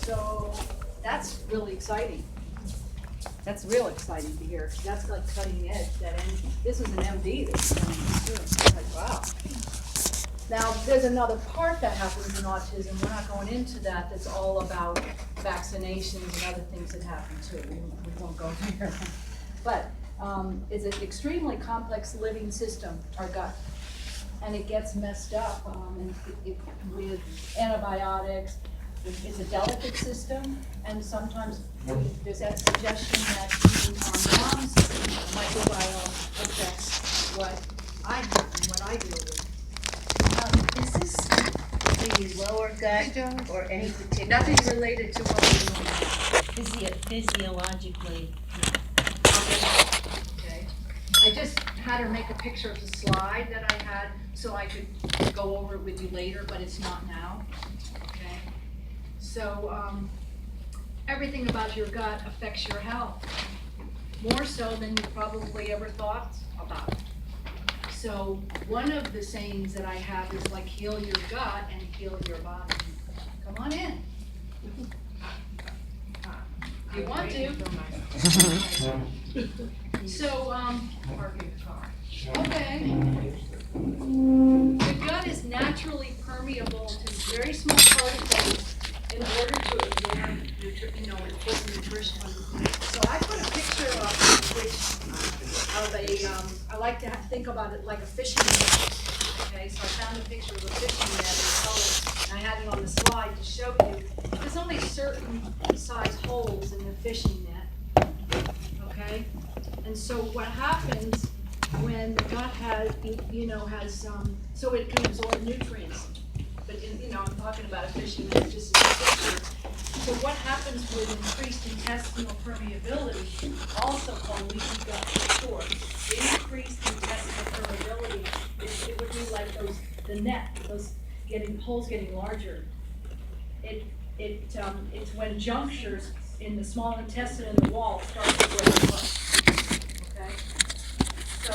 So that's really exciting. That's real exciting to hear. That's like cutting edge. This is an MD that's doing this too. It's like, wow. Now, there's another part that happens in autism. We're not going into that. That's all about vaccinations and other things that happen too. We won't go there. But it's an extremely complex living system, our gut. And it gets messed up with antibiotics. It's a delicate system, and sometimes there's that suggestion that even our mom's microbiome affects what I have and what I deal with. Is this the lower gut or any particular? Nothing related to what we're doing now. Physiologically. Okay. I just had her make a picture of the slide that I had so I could go over it with you later, but it's not now. Okay. So everything about your gut affects your health, more so than you probably ever thought about. So one of the sayings that I have is like, heal your gut and heal your body. Come on in. If you want to. So, parking the car. Okay. The gut is naturally permeable to very small particles in order to absorb important nutrition. So I put a picture up I like to think about it like a fishing net. Okay, so I found a picture of a fishing net in color, and I had it on the slide to show you. There's only certain size holes in the fishing net. Okay, and so what happens when the gut has so it can absorb nutrients. But I'm talking about a fishing net just as a picture. So what happens with increased intestinal permeability, also called leaky gut for short, increased intestinal permeability, it would be like the net, those holes getting larger. It's when junctures in the small intestine and the wall start to break apart. Okay? So,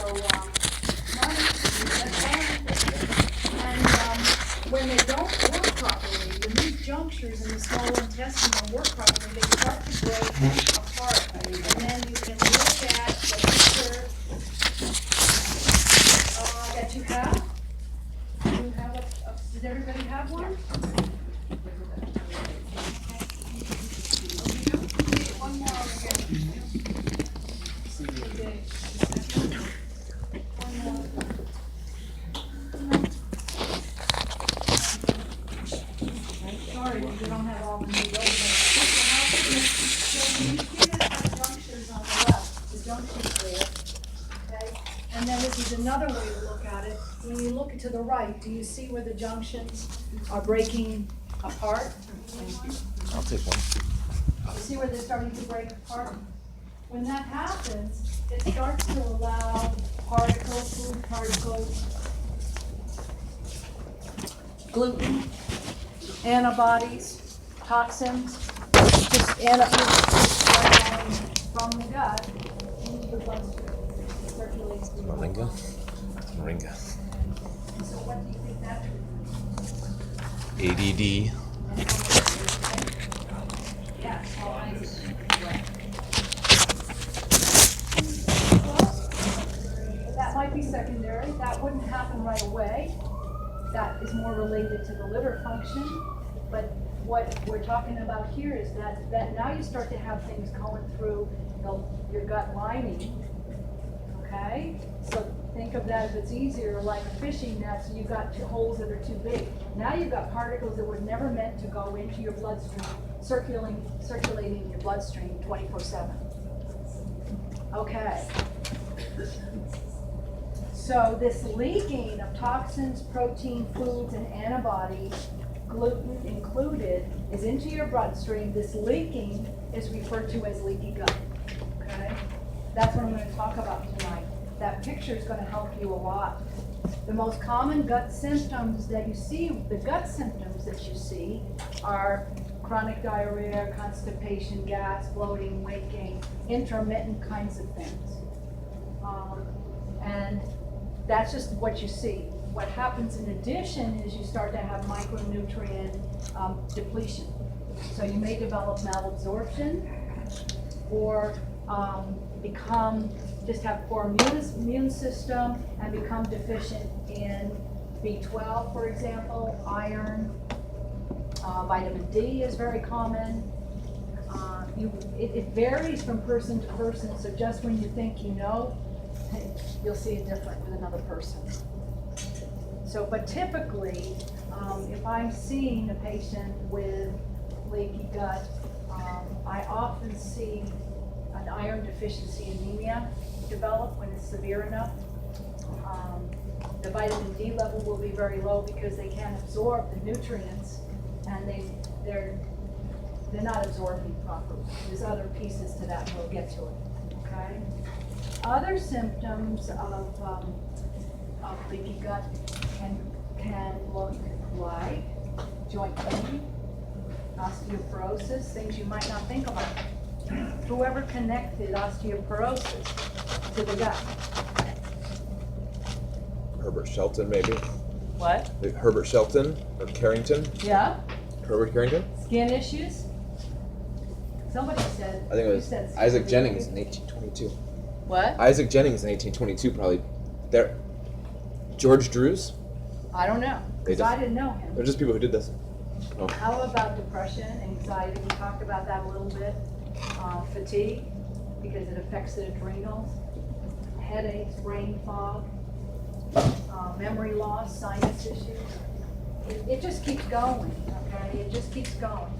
and when they don't work properly, when these junctures in the small intestine don't work properly, they start to break apart. And then you can look at the picture that you have. Does everybody have one? One more over here. Sorry, we don't have all the new buildings. So you see the junctions on the left, the junctions there, okay? And then this is another way to look at it. When you look to the right, do you see where the junctions are breaking apart? I'll take one. You see where they're starting to break apart? When that happens, it starts to allow food particles, gluten, antibodies, toxins, just from the gut into the bloodstream, circulating through the Moringa? bloodstream. Moringa. So what do you think that is? ADD. Yeah, that might be secondary. That wouldn't happen right away. That is more related to the liver function. But what we're talking about here is that now you start to have things going through your gut lining. Okay? So think of that if it's easier, like a fishing net, so you've got two holes that are too big. Now you've got particles that were never meant to go into your bloodstream, circulating in your bloodstream 24/7. Okay. So this leaking of toxins, protein, foods, and antibodies, gluten included, is into your bloodstream. This leaking is referred to as leaky gut. Okay? That's what I'm going to talk about tonight. That picture is going to help you a lot. The most common gut symptoms that you see, the gut symptoms that you see are chronic diarrhea, constipation, gas, bloating, weight gain, intermittent kinds of things. And that's just what you see. what happens in addition is you start to have micronutrient depletion. So you may develop malabsorption or just have poor immune system and become deficient in B12, for example, iron, vitamin D is very common. It varies from person to person, so just when you think you know, you'll see it different with another person. So, but typically, if I'm seeing a patient with leaky gut, I often see an iron deficiency anemia develop when it's severe enough. The vitamin D level will be very low because they can't absorb the nutrients, and they're not absorbing properly. There's other pieces to that, and we'll get to it, okay? Other symptoms of leaky gut can look like joint pain, osteoporosis, things you might not think about. Whoever connected osteoporosis to the gut? Herbert Shelton, maybe. What? Herbert Shelton or Carrington. Yeah? Herbert Carrington. Skin issues? Somebody said. I think it was Isaac Jennings in 1822. What? Isaac Jennings in 1822, probably. There. George Drews. I don't know, because I didn't know him. They're just people who did this. Oh. How about depression, anxiety? We talked about that a little bit. Fatigue, because it affects the adrenals. Headaches, brain fog, memory loss, sinus issues. It just keeps going, okay? It just keeps going.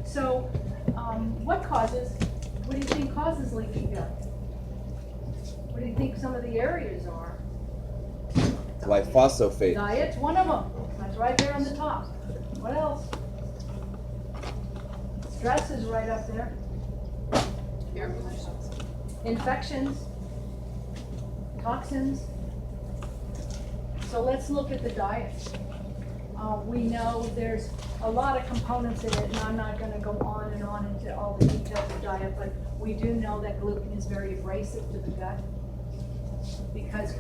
So, what do you think causes leaky gut? What do you think some of the areas are? Glyphosate. Diet's one of them. That's right there on the top. What else? Stress is right up there. Infections, toxins. So let's look at the diet. We know there's a lot of components in it, and I'm not going to go on and on into all the details of diet, but we do know that gluten is very abrasive to the gut. Because,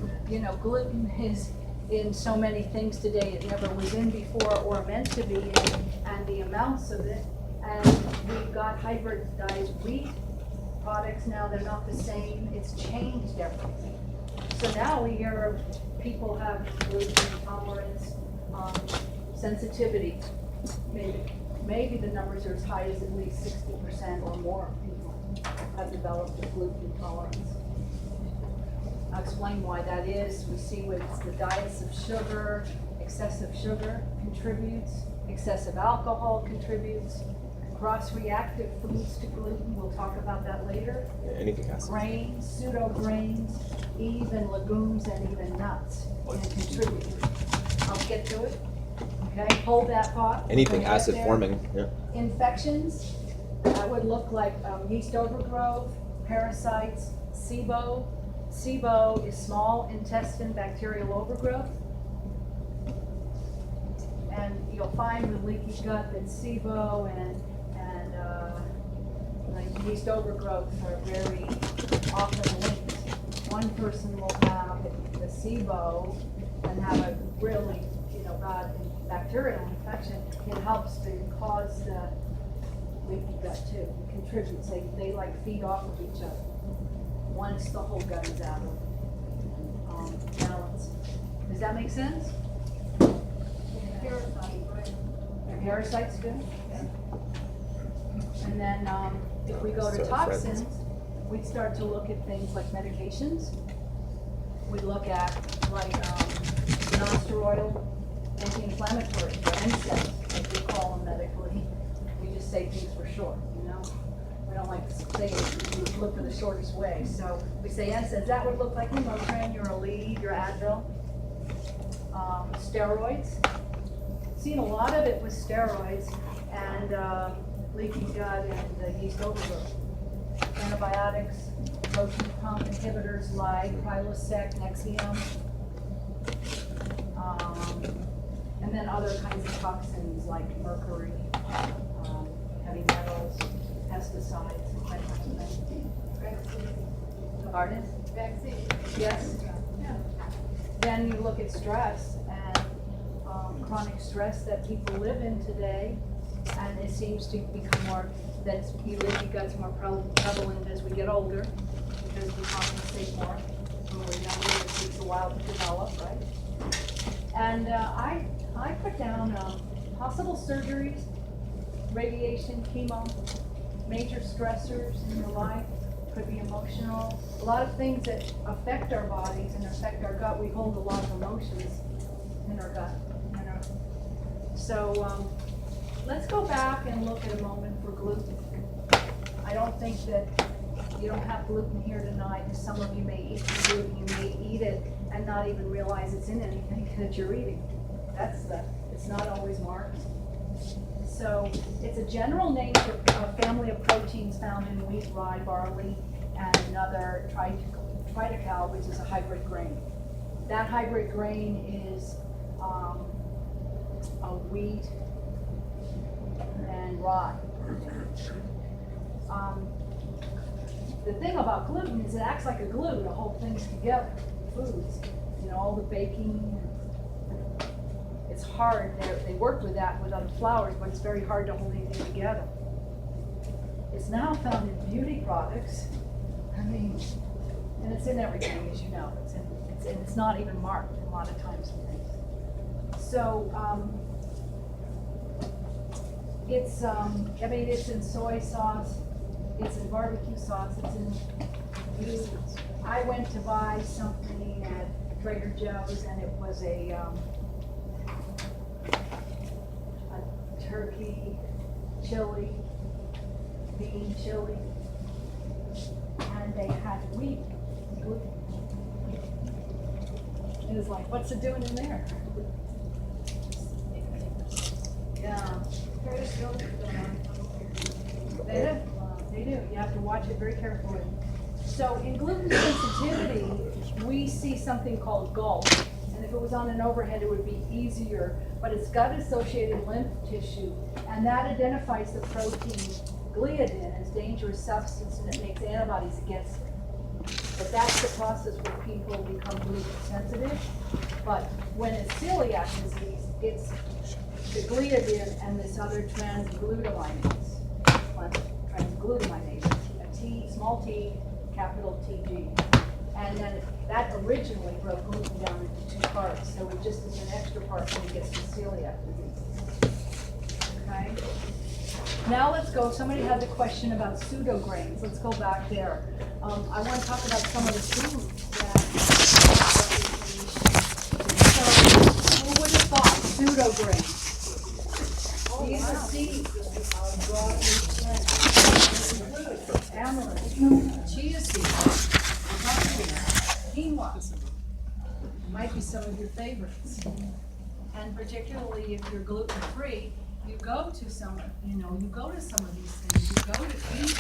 gluten is in so many things today it never was in before or meant to be in, and the amounts of it. And we've got hybridized wheat products now, they're not the same. It's changed everything. So now we hear of people have gluten intolerance, sensitivity. Maybe the numbers are as high as at least 60% or more of people have developed a gluten intolerance. I'll explain why that is. We see with the diets of sugar, excessive sugar contributes, excessive alcohol contributes, cross-reactive foods to gluten, we'll talk about that later. Yeah, anything acid. Grains, pseudo-grains, even legumes and even nuts can contribute. I'll get to it. Okay, hold that thought. Anything acid forming. Yeah. Infections, that would look like yeast overgrowth, parasites, SIBO. SIBO is small intestine bacterial overgrowth. And you'll find with leaky gut that SIBO and like yeast overgrowth are very often linked. One person will have the SIBO and have a really, bad bacterial infection. It helps to cause the leaky gut too. It contributes. They like feed off of each other once the whole gut is out of balance. Does that make sense? Parasites do. And then if we go to toxins, we start to look at things like medications. We look at like non-steroidal anti-inflammatory, or NSAIDs, as we call them medically. We just say things for short, We don't like to say it, we look for the shortest way. So we say NSAIDs. That would look like Motrin, your Aleve, your Advil. Steroids. Seen a lot of it with steroids and leaky gut and yeast overgrowth. Antibiotics, protein pump inhibitors like Prilosec, Nexium, and then other kinds of toxins like mercury, heavy metals, pesticides, that kind of thing. Pardon? Vaccine. Yes. Yeah. Then you look at stress, chronic stress that people live in today. And it seems to become more, that leaky gut's more prevalent as we get older, because we compensate more. When we're younger, it takes a while to develop, right? And I put down possible surgeries, radiation, chemo, major stressors in your life, could be emotional, a lot of things that affect our bodies and affect our gut. We hold a lot of emotions in our gut. So let's go back and look at a moment for gluten. I don't think that you don't have gluten here tonight, because some of you may eat gluten, you may eat it and not even realize it's in anything that you're eating. It's not always marked. So it's a general name for a family of proteins found in wheat, rye, barley, and another triticale, which is a hybrid grain. That hybrid grain is a wheat and rye. The thing about gluten is it acts like a glue to hold things together, foods, all the baking. It's hard, they work with that with other flours, but it's very hard to hold anything together. It's now found in beauty products, and it's in everything, as you know. It's not even marked a lot of times with things. So, it's in soy sauce, it's in barbecue sauce, it's in I went to buy something at Trader Joe's, and it was a turkey chili, bean chili, and they had wheat gluten. It was like, what's it doing in there? Yeah. They do. You have to watch it very carefully. So in gluten sensitivity, we see something called gulp. And if it was on an overhead, it would be easier. But it's gut-associated lymph tissue, and that identifies the protein gliadin as dangerous substance, and it makes antibodies against it. But that's the process where people become gluten sensitive. But when it's celiac disease, it's the gliadin and this other transglutaminase, a T, small t, capital TG. And then that originally broke gluten down into two parts, so it just is an extra part when it gets to celiac disease. Okay? Now let's go, somebody had the question about pseudograins. Let's go back there. I want to talk about some of the foods that so, who would have thought pseudograins? These are seeds of broadleaf plants, amaranth, chia seeds, quinoa. Might be some of your favorites. And particularly if you're gluten-free, you go to some of these things. You go to eat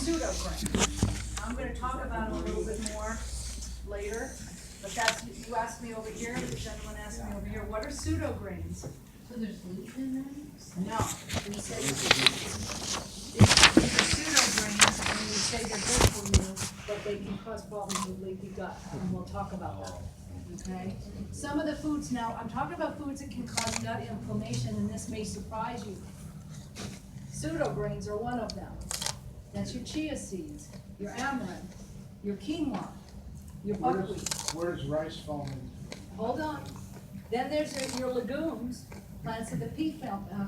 pseudograins. I'm going to talk about them a little bit more later. But you asked me over here, the gentleman asked me over here, what are pseudograins? So there's gluten in them? No. We say these are pseudograins, and we say they're good for you, but they can cause problems with leaky gut, and we'll talk about that. Okay? Some of the foods now, I'm talking about foods that can cause gut inflammation, and this may surprise you. Pseudograins are one of them. That's your chia seeds, your amaranth, your quinoa, your buckwheat. Where does rice fall in? Hold on. Then there's your legumes, plants of the pea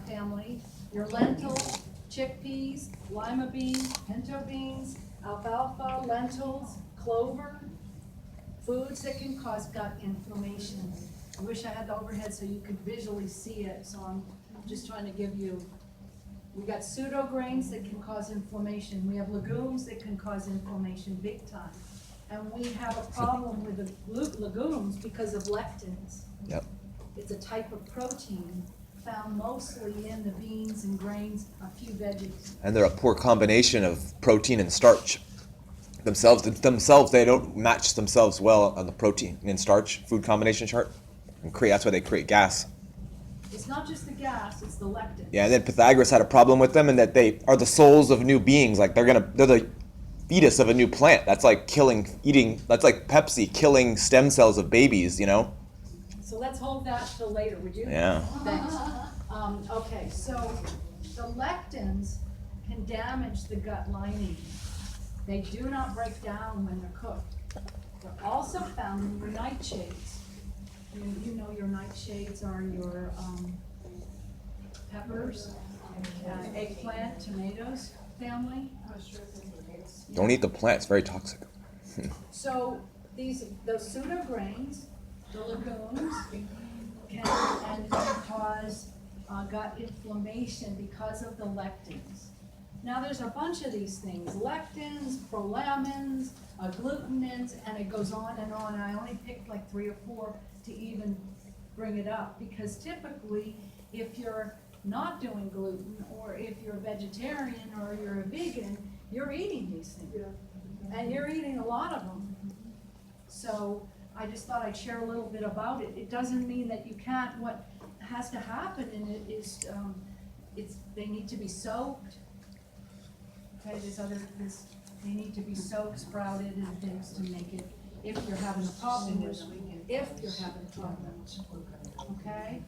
family, your lentils, chickpeas, lima beans, pinto beans, alfalfa, lentils, clover, foods that can cause gut inflammation. I wish I had the overhead so you could visually see it, so I'm just trying to give you. We got pseudograins that can cause inflammation. We have legumes that can cause inflammation big time. And we have a problem with the legumes because of lectins. Yep. It's a type of protein found mostly in the beans and grains, a few veggies. And they're a poor combination of protein and starch. Themselves, they don't match themselves well on the protein and starch food combination chart. And that's why they create gas. It's not just the gas, it's the lectins. Yeah, and then Pythagoras had a problem with them, and that they are the souls of new beings. Like they're the fetus of a new plant. That's like that's like Pepsi killing stem cells of babies, so let's hold that till later, would you? Yeah. Thanks. Okay, so the lectins can damage the gut lining. They do not break down when they're cooked. They're also found in your nightshades. You know your nightshades are your peppers, eggplant, tomatoes family. Don't eat the plant, it's very toxic. So those pseudo grains, the legumes, can cause gut inflammation because of the lectins. Now there's a bunch of these things: lectins, prolamins, glutenins, and it goes on and on. I only picked like 3 or 4 to even bring it up, because typically, if you're not doing gluten, or if you're a vegetarian or you're a vegan, you're eating these things. And you're eating a lot of them. So I just thought I'd share a little bit about it. It doesn't mean that you can't. What has to happen in it is they need to be soaked. Okay, they need to be soaked, sprouted, and things to make it, if you're having a problem with them. If you're having a problem. Okay?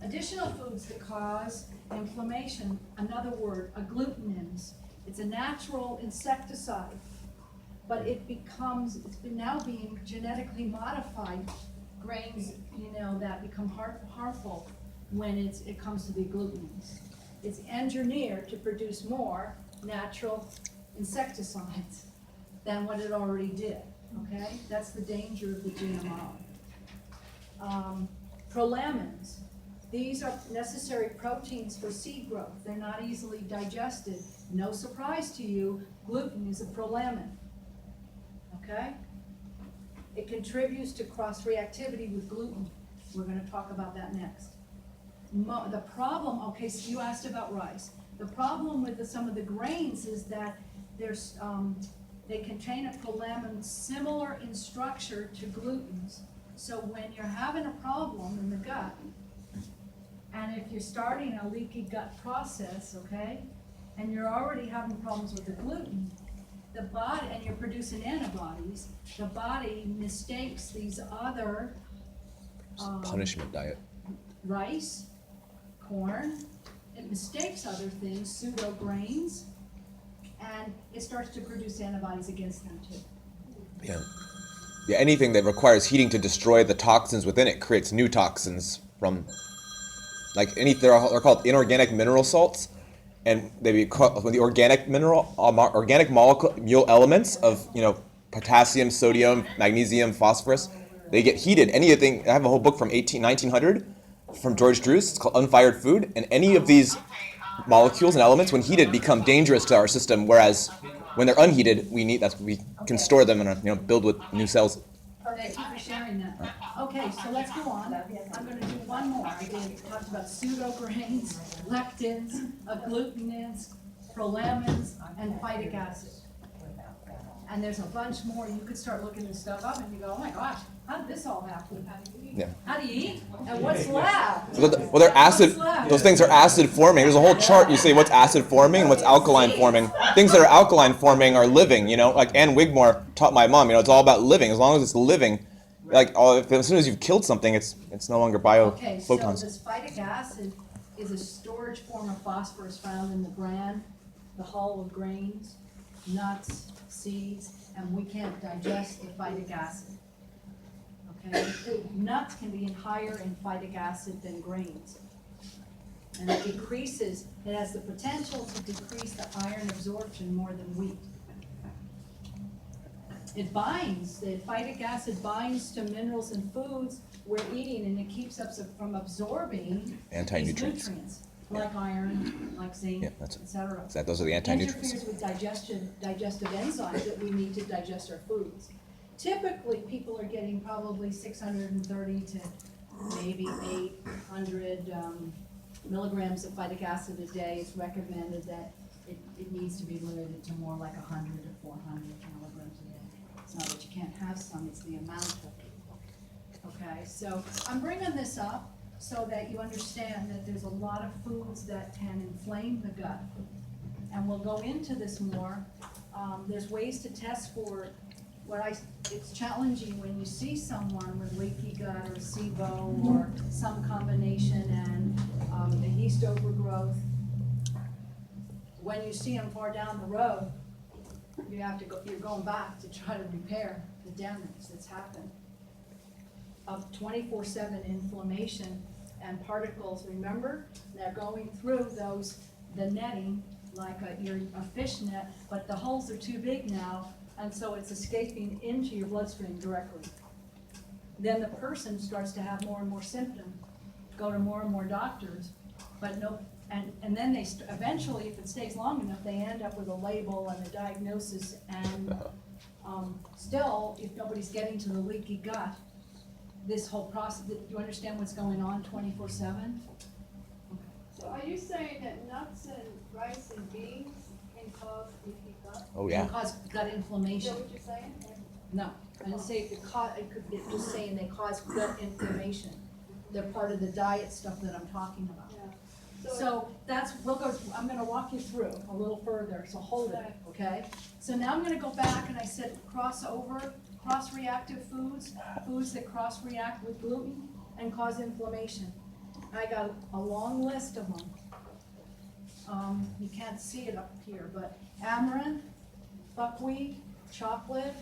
Additional foods that cause inflammation, another word, agglutinin. It's a natural insecticide, but it's now being genetically modified grains, that become harmful when it comes to the agglutinins. It's engineered to produce more natural insecticides than what it already did, okay? That's the danger of the GMO. Prolamins. These are necessary proteins for seed growth. They're not easily digested. No surprise to you, gluten is a prolamin, okay? It contributes to cross-reactivity with gluten. We're gonna talk about that next. The problem, okay, so you asked about rice. The problem with some of the grains is that they contain a prolamin similar in structure to glutens. So when you're having a problem in the gut, and if you're starting a leaky gut process, okay, and you're already having problems with the gluten, the body, and you're producing antibodies, the body mistakes these other Punishment diet. rice, corn, it mistakes other things, pseudo grains, and it starts to produce antibodies against them too. Yeah. Yeah, anything that requires heating to destroy the toxins within it creates new toxins from, like they're called inorganic mineral salts, and they be called, when the organic molecule elements of potassium, sodium, magnesium, phosphorus, they get heated. Anything, I have a whole book from 1900 from George Druce. It's called Unfired Food, and any of these molecules and elements, when heated, become dangerous to our system. Whereas when they're unheated, we can store them and build with new cells. Thank you for sharing that. Okay, so let's go on. I'm going to do one more. I talked about pseudograins, lectins, agglutinins, prolamins, and phytic acid. And there's a bunch more. You could start looking this stuff up and you go, oh my gosh, how did this all happen? Yeah. How do you eat? And what's left? Well, they're acid. Those things are acid forming. There's a whole chart. You say what's acid forming and what's alkaline forming. Things that are alkaline forming are living. Like Ann Wigmore taught my mom. It's all about living. As long as it's living, as soon as you've killed something, it's no longer Okay, so biophotons. this phytic acid is a storage form of phosphorus found in the bran, the hull of grains, nuts, seeds, and we can't digest the phytic acid. Okay, nuts can be higher in phytic acid than grains, and it has the potential to decrease the iron absorption more than wheat. The phytic acid binds to minerals in foods we're eating, and it keeps us from absorbing Anti-nutrients. these nutrients, like iron, like zinc, Yeah, etc. those are the anti-nutrients. Interferes with digestive enzymes that we need to digest our foods. Typically, people are getting probably 630 to maybe 800 milligrams of phytic acid a day. It's recommended that it needs to be limited to more like 100 to 400 milligrams a day. It's not that you can't have some, it's the amount of it. Okay, so I'm bringing this up so that you understand that there's a lot of foods that can inflame the gut. And we'll go into this more. There's ways to test for it's challenging when you see someone with leaky gut or SIBO or some combination and, the yeast overgrowth. When you see them far down the road, you have to go, you're going back to try to repair the damage that's happened. Of 24/7 inflammation and particles, remember, they're going through the netting like a fish net, but the holes are too big now, and so it's escaping into your bloodstream directly. Then the person starts to have more and more symptoms, go to more and more doctors, but no, and then they, eventually, if it stays long enough, they end up with a label and a diagnosis, and still, if nobody's getting to the leaky gut, this whole process, do you understand what's going on 24/7? So are you saying that nuts and rice and beans can cause leaky gut? Oh Can yeah. cause gut Is inflammation. that what you're saying? No, I didn't say it could be just saying they cause gut inflammation. They're part of the diet stuff that I'm talking about. Yeah. So I'm gonna walk you through a little further, so hold it, okay? So now I'm gonna go back and I said cross-reactive foods, foods that cross-react with gluten and cause inflammation. I got a long list of them. You can't see it up here, but amaranth, buckwheat, chocolate,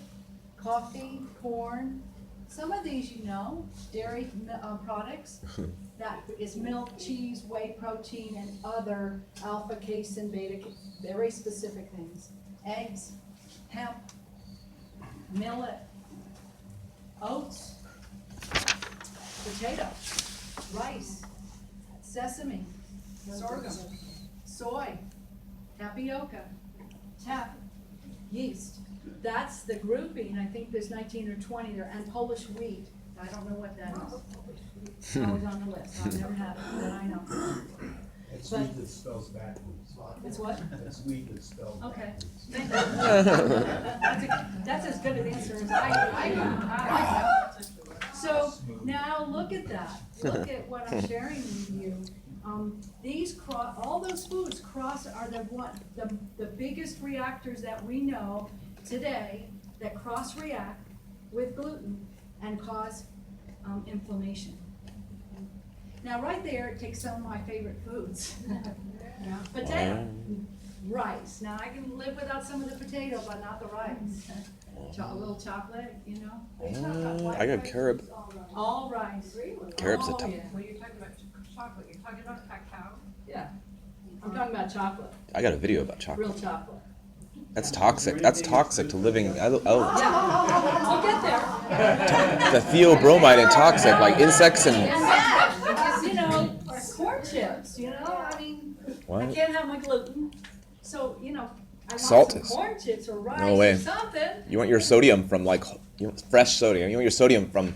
coffee, corn. Some of these you know, dairy products. That is milk, cheese, whey protein, and other alpha casein, beta, very specific things. Eggs, hemp, millet, oats, potato, rice, sesame, sorghum, soy, tapioca, tap, yeast. That's the grouping. I think there's 19 or 20 there, and Polish wheat. I don't know what that is. Always on the list. I've never had it, but I know. It's But- wheat that spells backwards. It's what? It's wheat that spells Okay. backwards. That's as good an answer as I can. So now look at that. Look at what I'm sharing with you. All those foods are the biggest reactors that we know today that cross-react with gluten and cause inflammation. Now, right there, it takes some of my favorite foods. Potato, rice. Now, I can live without some of the potato, but not the rice. A little chocolate, you know? I got carob. All rice. Carob's a Oh, tough. yeah. Well, you're talking about chocolate, you're talking about cacao? Yeah. I'm talking about chocolate, I got a video about chocolate. real chocolate. That's toxic. That's toxic to living. Yeah, I'll get there. The theobromine and toxic, like insects and. You know, corn chips, you know, I mean, I What? can't have my gluten, so, you know, I want Salt some is- corn chips or rice No way. or something. You want your sodium from fresh sodium. You want your sodium from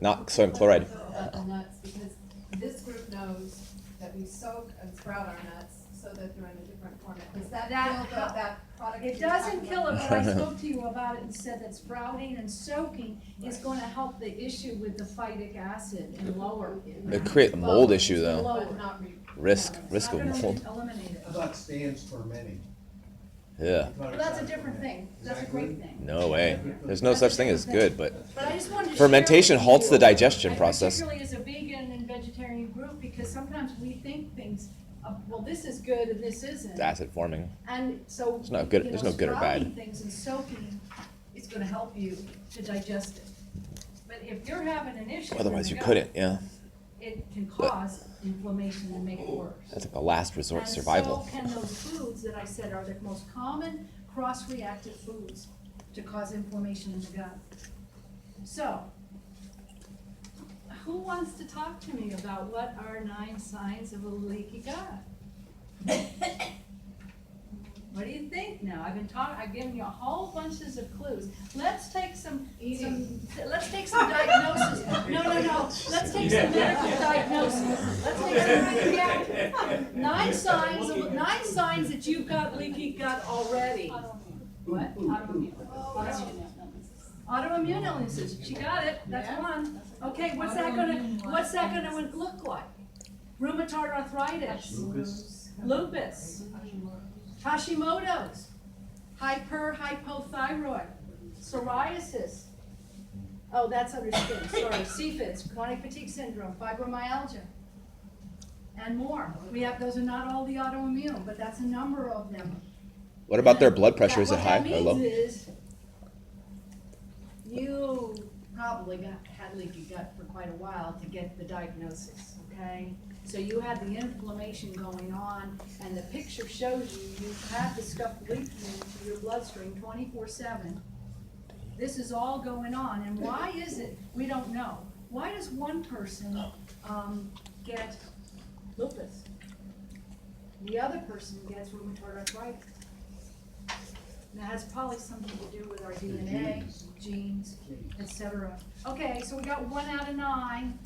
not sodium chloride. About the nuts, because this group knows that we soak and sprout our nuts so that they're in a different format. Does that kill that product? It doesn't kill it, but I spoke to you about it and said that sprouting and soaking is gonna help the issue with the phytic acid and lower. It create a mold issue though. Lower. But not Risk It's of not gonna mold. eliminate it. How about stands fermenting? Yeah. Well, that's a different thing, that's a great thing. No way. There's no such thing as good, but But I just wanted to fermentation share with halts you, the digestion and process. particularly as a vegan and vegetarian group, because sometimes we think things, well, this is good and this isn't. it's acid forming. And so. It's not good- you there's know, no good or bad. sprouting things and soaking is gonna help you to digest it. But if you're having an issue. in Otherwise the you gut, couldn't. Yeah. It can cause inflammation and make it worse. That's like the last resort And survival. so can those foods that I said are the most common cross-reactive foods to cause inflammation in the gut. So, who wants to talk to me about what are 9 signs of a leaky gut? What do you think now? I've given you a whole bunches of clues. Let's take some diagnosis. No. Let's take some medical diagnosis. Let's take some 9 signs that you've got leaky gut already. What? Autoimmune illnesses. She got it. That's one. Okay, what's that gonna look like? Rheumatoid arthritis. Lupus. Hashimoto's, hypothyroid, psoriasis. Oh, that's under skin, sorry, CFIDs, chronic fatigue syndrome, fibromyalgia, and more. We have, those are not all the autoimmune, but that's a number of them. What about their And blood pressure? Is it what high that or low? means is, you probably had leaky gut for quite a while to get the diagnosis, okay? So you had the inflammation going on, and the picture shows you had the stuff leaking into your bloodstream 24/7. This is all going on, and why is it? We don't know. Why does one person get lupus? The other person gets rheumatoid arthritis. That has probably something to do with our DNA, genes, etc. Okay, so we got 1 out of 9.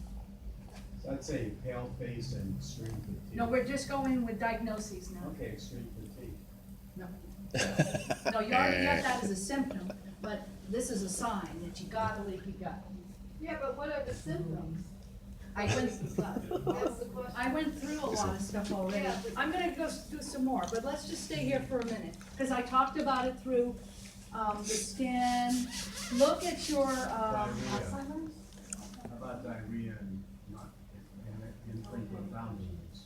So I'd say pale face and extreme fatigue. No, we're just going with diagnoses now. Okay, extreme fatigue. No, no, you already have that as a symptom, but this is a sign that you got a leaky gut. Yeah, but what are the symptoms? I went, That's the question. I went through a lot of stuff already. Yeah, but- I'm gonna go do some more, but let's just stay here for a minute, because I talked about it through, the skin. Look at your, Alzheimer's. How about diarrhea and not, and infrequent bowel movements?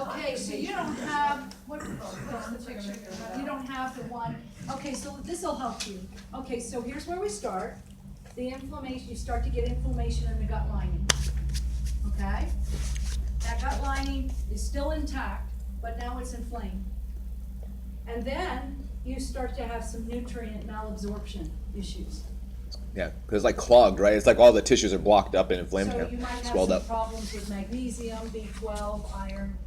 Okay, so you don't have, what's the picture? You don't have the one, okay, so this'll help you. Okay, so here's where we start. The inflammation, you start to get inflammation in the gut lining, okay? That gut lining is still intact, but now it's inflamed. And then you start to have some nutrient malabsorption issues. Yeah, because it's like clogged, right? It's like all the tissues are blocked up and inflamed, So yeah, you might have swelled some up. problems with magnesium, B12, iron,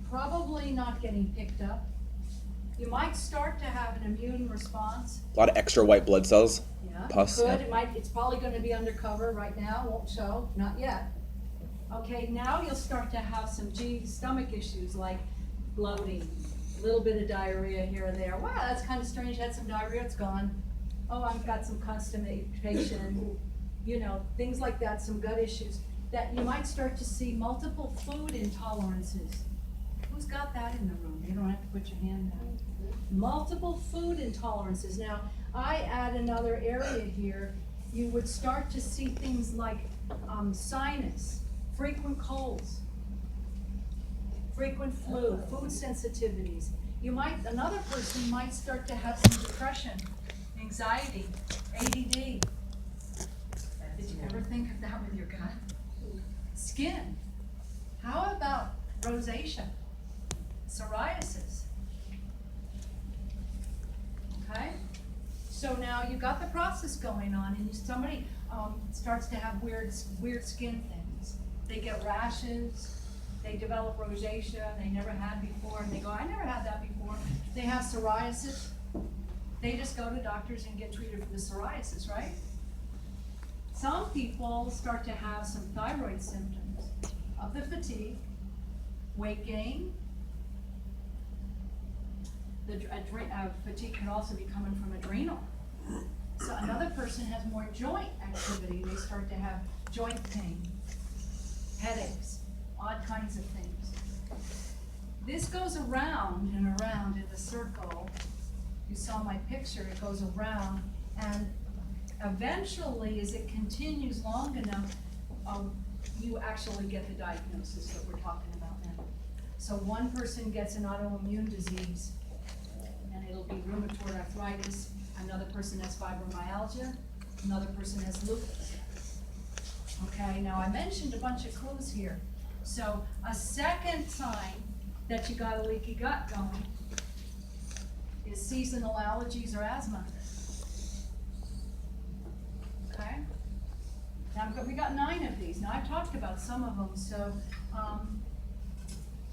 probably not getting picked up. You might start to have an immune response. A lot of extra white blood cells. Yeah, Pus, could, yeah. it might, it's probably gonna be undercover right now, won't show, not yet. Okay, now you'll start to have some stomach issues like bloating, a little bit of diarrhea here and there. Wow, that's kind of strange, had some diarrhea, it's gone. Oh, I've got some constipation, you know, things like that, some gut issues. That you might start to see multiple food intolerances. Who's got that in the room? You don't have to put your hand down. Multiple food intolerances. Now, I add another area here. You would start to see things like sinus, frequent colds, frequent flu, food sensitivities. Another person might start to have some depression, anxiety, ADD. Did you ever think of that with your gut? Skin. How about rosacea, psoriasis? Okay? So now you've got the process going on, and somebody starts to have weird skin things. They get rashes, they develop rosacea they never had before, and they go, I never had that before. They have psoriasis. They just go to doctors and get treated for the psoriasis, right? Some people start to have some thyroid symptoms of the fatigue, weight gain. Fatigue can also be coming from adrenal. So another person has more joint activity. They start to have joint pain, headaches, odd kinds of things. This goes around and around in a circle. You saw my picture, it goes around, and eventually, as it continues long enough, you actually get the diagnosis that we're talking about now. So one person gets an autoimmune disease, and it'll be rheumatoid arthritis. Another person has fibromyalgia. Another person has lupus. Okay, now I mentioned a bunch of clues here. So a second sign that you got a leaky gut going is seasonal allergies or asthma. Okay? Now we got 9 of these. Now I've talked about some of them. So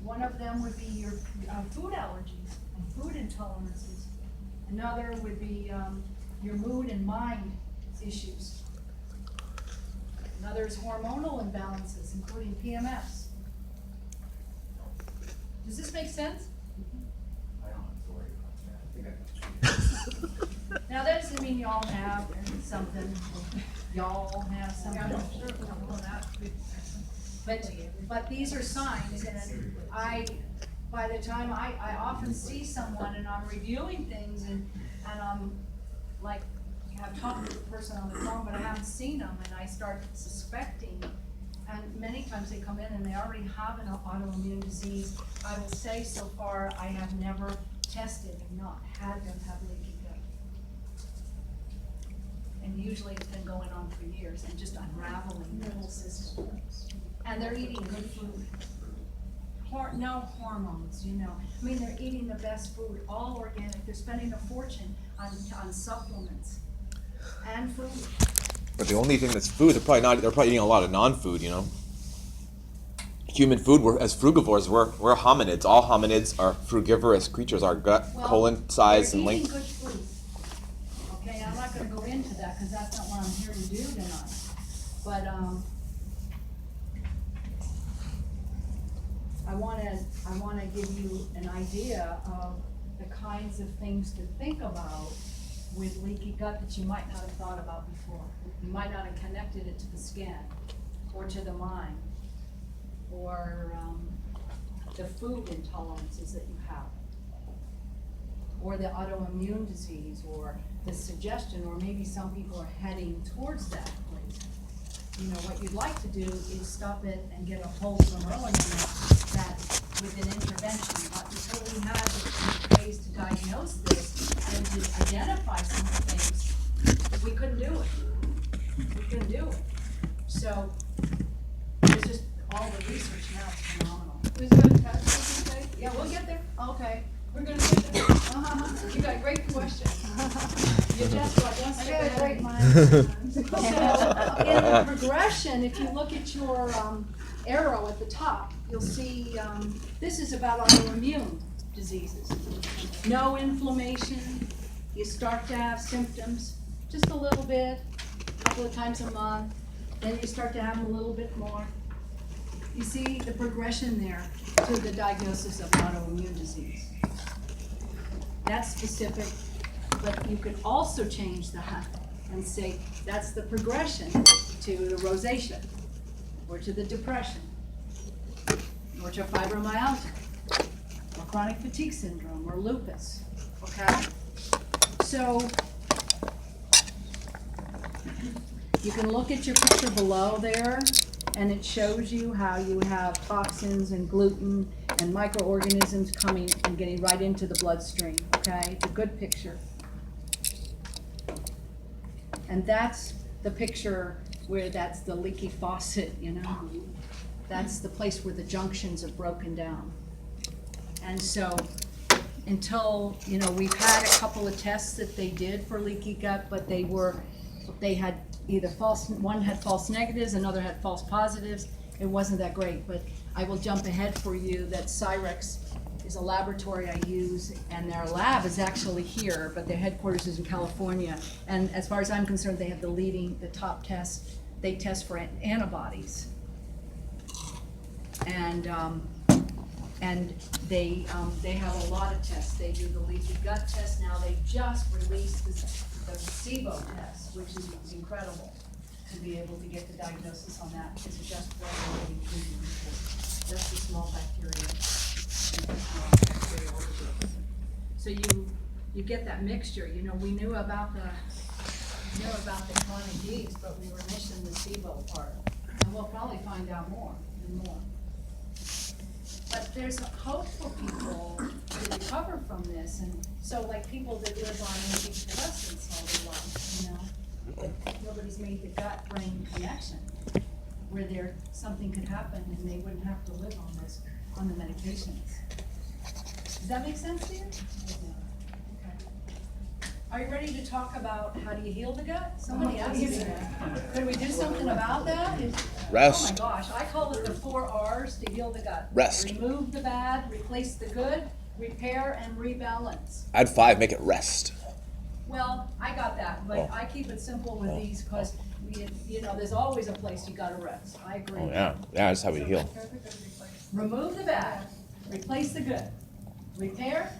one of them would be your food allergies and food intolerances. Another would be your mood and mind issues. Another is hormonal imbalances, including PMS. Does this make sense? I don't have to worry about that. I think I got Now, that doesn't mean y'all have something, y'all have something. But these are signs, and by the time I often see someone and I'm reviewing things and I'm like, have talked to the person on the phone, but I haven't seen them, and I start suspecting. And many times they come in and they already have an autoimmune disease. I will say so far, I have never tested and not had them have leaky gut. And usually it's been going on for years and just unraveling the whole system. And they're eating good food. No hormones, you know. I mean, they're eating the best food, all organic. They're spending a fortune on supplements and food. But the only thing that's food, they're probably eating a lot of non-food, you know. Human food, as frugivores, we're hominids. All hominids are frugivorous creatures. Our gut, colon size, and They're length. eating good food. Okay, I'm not gonna go into that, because that's not what I'm here to do tonight. But, I wanna give you an idea of the kinds of things to think about with leaky gut that you might not have thought about before. You might not have connected it to the skin, or to the mind, or the food intolerances that you have, or the autoimmune disease, or the suggestion, or maybe some people are heading towards that place. You know, what you'd like to do is stop it and get a wholesome early that with an intervention, but until we had ways to diagnose this and to identify some of the things, we couldn't do it. We couldn't do it. So, it's just, all the research now is phenomenal. Is that a test, did you say? Yeah, we'll get there. Okay, we're gonna get there. You got great questions. You just got one I step got a ahead great of me. mind. So, in the progression, if you look at your arrow at the top, you'll see, this is about autoimmune diseases. No inflammation, you start to have symptoms, just a little bit, a couple of times a month, then you start to have them a little bit more. You see the progression there to the diagnosis of autoimmune disease. That's specific, but you could also change that and say that's the progression to the rosacea, or to the depression, or to fibromyalgia, or chronic fatigue syndrome, or lupus, okay? So, you can look at your picture below there, and it shows you how you have toxins and gluten and microorganisms coming and getting right into the bloodstream, okay? It's a good picture. And that's the picture where that's the leaky faucet, you know? That's the place where the junctions are broken down. And so, until, you know, we've had a couple of tests that they did for leaky gut, but they had either one had false negatives, another had false positives. It wasn't that great, but I will jump ahead for you that Cyrex is a laboratory I use, and their lab is actually here, but their headquarters is in California. And as far as I'm concerned, they have the top test. They test for antibodies. And they have a lot of tests. They do the leaky gut test. Now they just released the SIBO test, which is incredible to be able to get the diagnosis on that, because it just wasn't really proven before. Just the small bacteria. So you get that mixture. You know, we knew about the chronic yeast, but we were missing the SIBO part. And we'll probably find out more and more. But there's hope for people to recover from this, and so like people that live on antidepressants all their life, you know, nobody's made the gut-brain connection where something could happen and they wouldn't have to live on the medications. Does that make sense to you? Okay. Are you ready to talk about how do you heal the gut? Somebody asked me that. Could we do something about that? Rest. Oh my gosh, I call it the 4 R's to heal the gut. Rest. Remove the bad, replace the good, repair, and rebalance. Add 5, make it rest. Well, I got that, but I keep it simple with these because, you know, there's always a place you gotta rest. I agree. Oh yeah, that's how we heal. Remove the bad, replace the good, repair,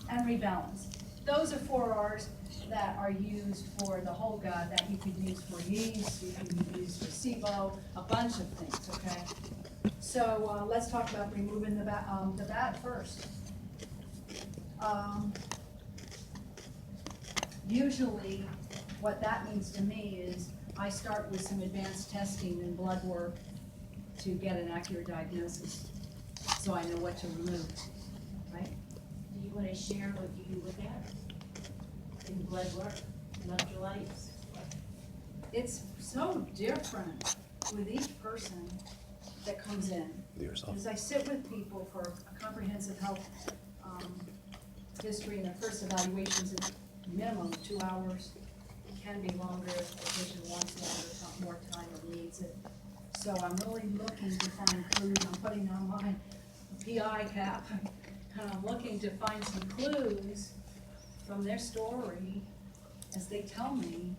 and rebalance. Those are 4 R's that are used for the whole gut, that you could use for yeast, you can use for SIBO, a bunch of things, okay? So, let's talk about removing the bad first. usually what that means to me is I start with some advanced testing and blood work to get an accurate diagnosis, so I know what to remove, right? Do you wanna share what you look at in blood work, electrolytes? It's so different with each person that comes in. Yourself. As I sit with people for a comprehensive health history, and their first evaluations is minimum 2 hours. It can be longer if the patient wants more time or needs it. So I'm really looking to find clues. I'm putting on my PI cap, and I'm looking to find some clues from their story as they tell me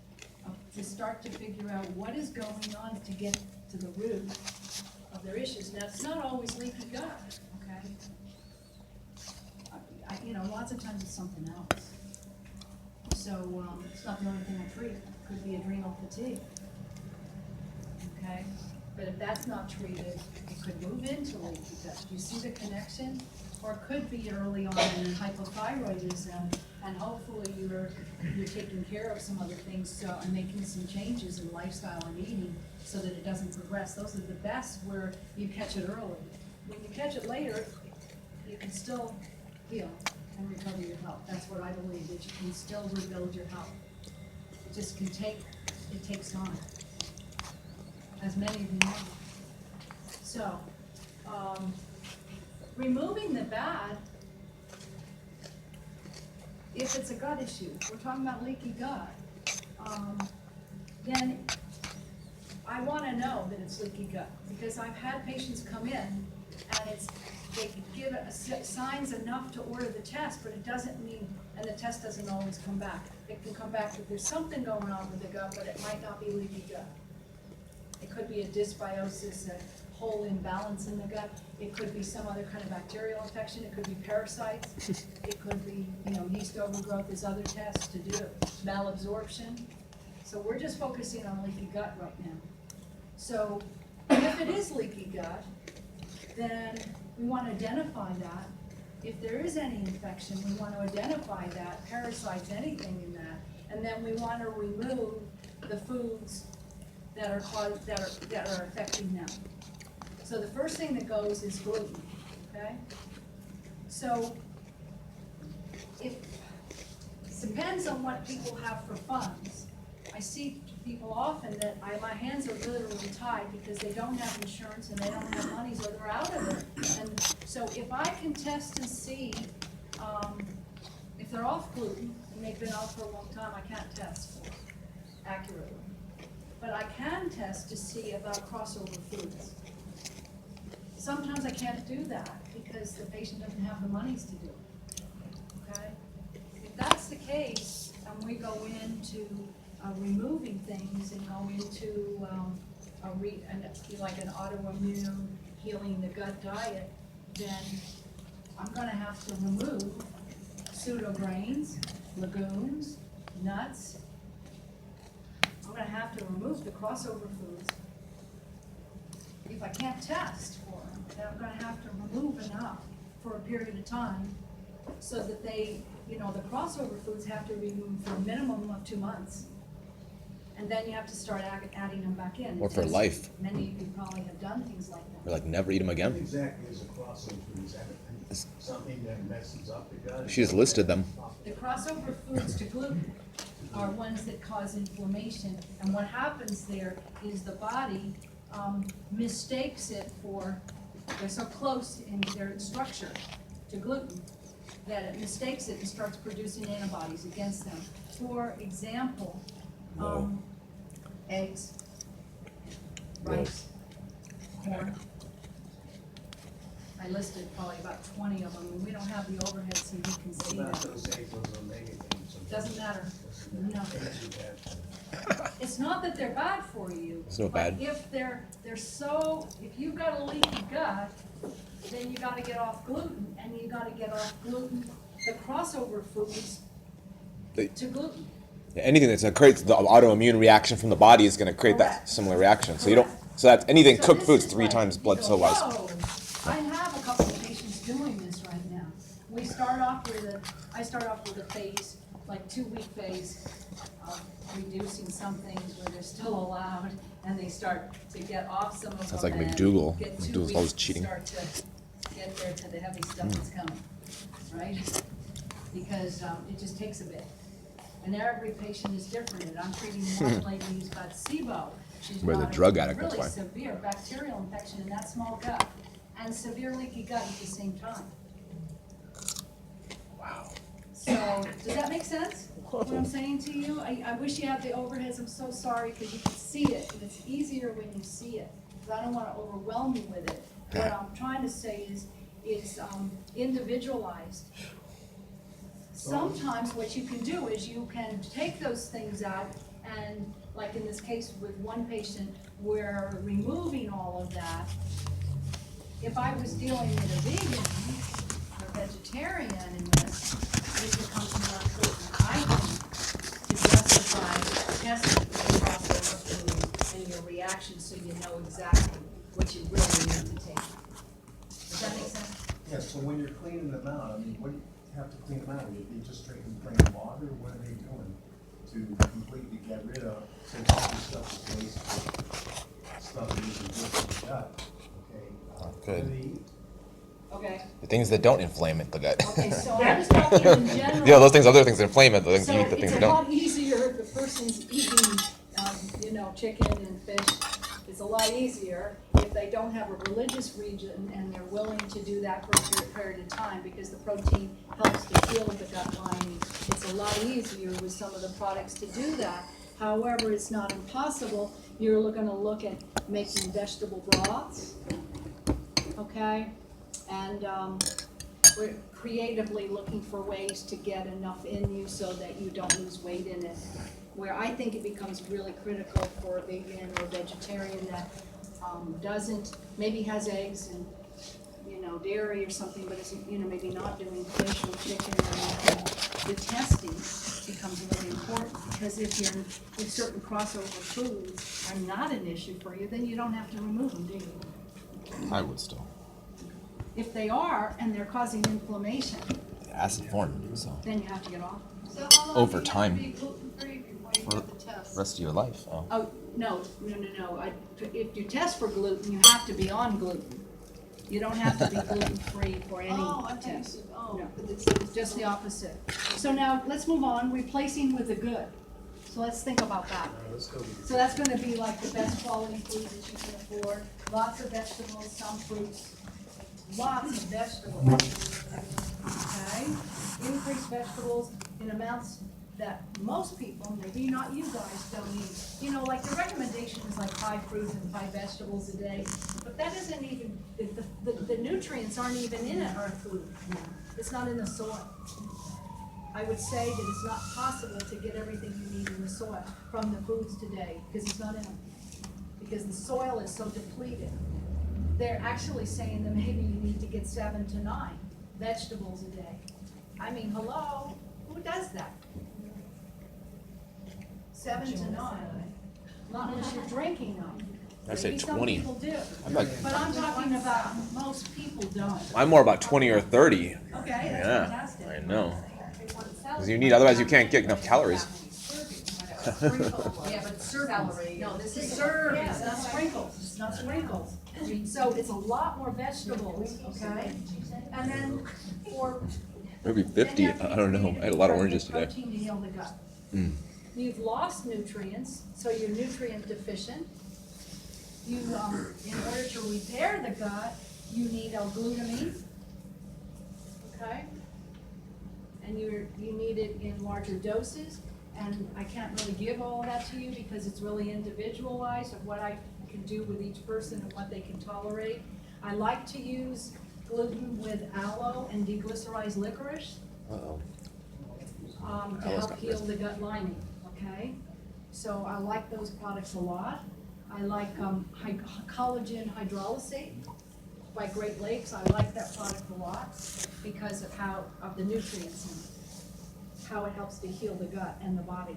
to start to figure out what is going on to get to the root of their issues. Now, it's not always leaky gut, okay? Lots of times it's something else. So, it's not the only thing I treat. It could be adrenal fatigue, okay? But if that's not treated, it could move into leaky gut. Do you see the connection? Or it could be early on in hypothyroidism, and hopefully you're taking care of some other things, and making some changes in lifestyle and eating so that it doesn't progress. Those are the best where you catch it early. When you catch it later, you can still heal and recover your health. That's what I believe, that you can still rebuild your health. It just it takes time, as many of you know. So, removing the bad, if it's a gut issue, we're talking about leaky gut, then I want to know that it's leaky gut, because I've had patients come in and they give signs enough to order the test, but it doesn't mean, and the test doesn't always come back. It can come back that there's something going on with the gut, but it might not be leaky gut. It could be a dysbiosis, a whole imbalance in the gut. It could be some other kind of bacterial infection. It could be parasites. It could be, yeast overgrowth. There's other tests to do. Malabsorption. So we're just focusing on leaky gut right now. So if it is leaky gut, then we want to identify that. If there is any infection, we want to identify that, parasites, anything in that, and then we want to remove the foods that are affecting them. So the first thing that goes is gluten, okay? So it depends on what people have for funds. I see people often that my hands are literally tied because they don't have insurance and they don't have money, so they're out of it. And so if I can test and see if they're off gluten, and they've been off for a long time, I can't test for accurately. But I can test to see about crossover foods. Sometimes I can't do that because the patient doesn't have the monies to do it, okay? If that's the case, and we go into removing things and go into like an autoimmune healing the gut diet, then I'm gonna have to remove pseudo grains, legumes, nuts. I'm gonna have to remove the crossover foods. If I can't test for them, then I'm gonna have to remove enough for a period of time so that they, the crossover foods have to be removed for a minimum of 2 months. And then you have to start adding them back in. Or for life. Many of you probably have done things like that. Or like never eat them What again. exactly is a crossover food? Is that something that messes up the gut? She just listed them. The crossover foods to gluten are ones that cause inflammation. And what happens there is the body mistakes it for, they're so close in their structure to gluten that it mistakes it and starts producing antibodies against them. For example, eggs, rice, corn. I listed probably about 20 of them, and we don't have the overhead so you can see What about that. those eggs, those omega things? Doesn't matter. No. Eggs are bad. It's not that they're bad for you. It's no bad. But if if you've got a leaky gut, then you gotta get off gluten, and you gotta get off gluten, the crossover foods to gluten. Anything that's gonna create the autoimmune reaction from the body is gonna create that Correct. similar reaction. So you don't. So that's anything So cooked this foods is 3 like, times you blood go, cell wise. "Whoa, I have a couple of patients doing this right now." I start off with a phase like 2-week phase of reducing some things where they're still allowed, and they start to get off some of Sounds them. like and McDougal. get 2 McDougal's always weeks to cheating. Start to get there to the heavy stuff that's coming, right? Because it just takes a bit. And every patient is different, and I'm treating one lady who's got SIBO. She's Where's the got drug a addict, that's really why. severe bacterial infection in that small gut, and severe leaky gut at the same time. Wow. So, does that make sense, what I'm saying to you? I wish you had the overheads, I'm so sorry, because you can see it, and it's easier when you see it, because I don't wanna overwhelm you with it. What I'm trying to say is, it's individualized. Sometimes what you can do is you can take those things out, and like in this case with one patient, we're removing all of that. If I was dealing with a vegan or vegetarian in this, it becomes more important, I think, to justify testing the crossover food and your reaction, so you know exactly what you really need to take. Does that make sense? Yeah, so when you're cleaning them out, I mean, what do you have to clean them out? Are they just drinking plain water, or what are they doing to completely get rid of, since all this stuff is waste, stuff that isn't good for the gut, okay? What do Good. they eat? Okay, The things that don't inflame it, the gut. okay, so I'm just talking in general. Yeah, those things, other things that inflame it, the things So you eat, the things that it's a don't. lot easier if the person's eating, chicken and fish. It's a lot easier if they don't have a religious region and they're willing to do that for a period of time, because the protein helps to heal the gut lining. It's a lot easier with some of the products to do that. However, it's not impossible. You're gonna look at making vegetable broths, okay? And we're creatively looking for ways to get enough in you so that you don't lose weight in it. Where I think it becomes really critical for a vegan or vegetarian that doesn't, maybe has eggs and, dairy or something, but is, maybe not doing fish or chicken or anything. The testing becomes really important, because if certain crossover foods are not an issue for you, then you don't have to remove them, do you? I would still. If they are, and they're causing inflammation, Acid form, so. then you have to get off. So how long Over do you time. have to be gluten-free before you For get the test? Rest of your life. Oh. Oh, no. If you test for gluten, you have to be on gluten. You don't have to be gluten-free for any Oh, I think test. so, No. but it's Just the opposite. So now, let's move on, replacing with the good. So let's think about that. Let's go with So that's gonna be like the best quality food that you can afford, lots of vegetables, some fruits, lots of vegetables. Okay? Increase vegetables in amounts that most people, maybe not you guys, don't eat. Like the recommendation is like 5 fruits and 5 vegetables a day, but that isn't even, the nutrients aren't even in our food. It's not in the soil. I would say that it's not possible to get everything you need in the soil from the foods today, because it's not in them. Because the soil is so depleted. They're actually saying that maybe you need to get 7 to 9 vegetables a day. I mean, hello, who does that? 7 to 9, not unless you're drinking them. I say Maybe 20. Some people do, I'm like, but I'm talking about most people don't. I'm more about 20 or 30. Okay, that's Yeah, fantastic. I know. Because you need, otherwise you can't get enough calories. Yeah, but servings. No, this is servings, not sprinkles, it's not sprinkles. So it's a lot more vegetables, okay? And then for. Maybe 50. I don't know. I had a lot of oranges today. Protein to heal the gut. Mm. You've lost nutrients, so you're nutrient deficient. You, in order to repair the gut, you need L-glutamine, okay? And you need it in larger doses, and I can't really give all that to you because it's really individualized of what I can do with each person and what they can tolerate. I like to use gluten with aloe and deglycerized licorice Uh-oh. to Aloe's help got heal this. the gut lining, okay? So I like those products a lot. I like collagen hydrolysate by Great Lakes. I like that product a lot because of the nutrients in it, how it helps to heal the gut and the body.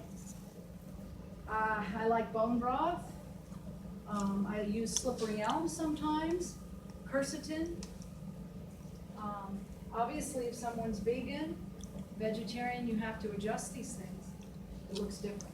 I like bone broth. I use slippery elm sometimes, quercetin. Obviously, if someone's vegan, vegetarian, you have to adjust these things. It looks different.